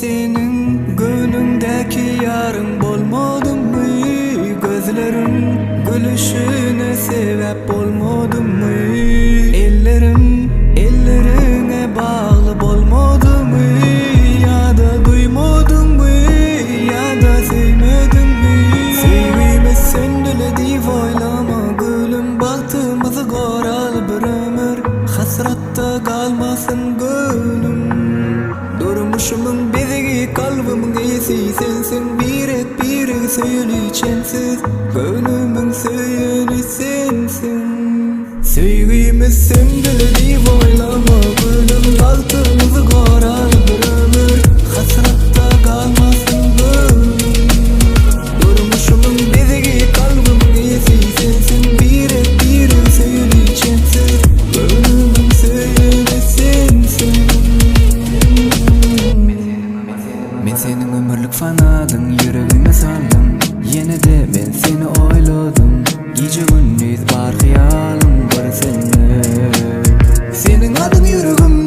senin gönlündeki yarın bolmadım mı? Gözlerin gülüşüne sebep olmadım mı? Ellerim ellerine bağlı bolmadım mı? Ya da duymadın mı? Ya da sevmedin mi? Sevgimi sen bile deyip oylama gülüm, baktığımızı koral bir ömür hasratta kalmasın gönlüm. Durmuşumun bezigi kalbimin iyisi sensin, bir et bir söyleyeceksensiz gönlümün söyleyeni sensin. Sevgimi sen bile deyip oylama gülüm, baktığımızı koral bir ömür hasratta kalmasın gönlüm. Durmuşumun bezigi kalbimin iyisi sensin, bir et bir söyleyeceksensiz gönlümün söyleyeni sensin. Men senin ömürlük fanadın, yüreğime saldın. Yine de ben seni oyladım. Gece gündüz var hayalim var seninle. Senin adın yüreğim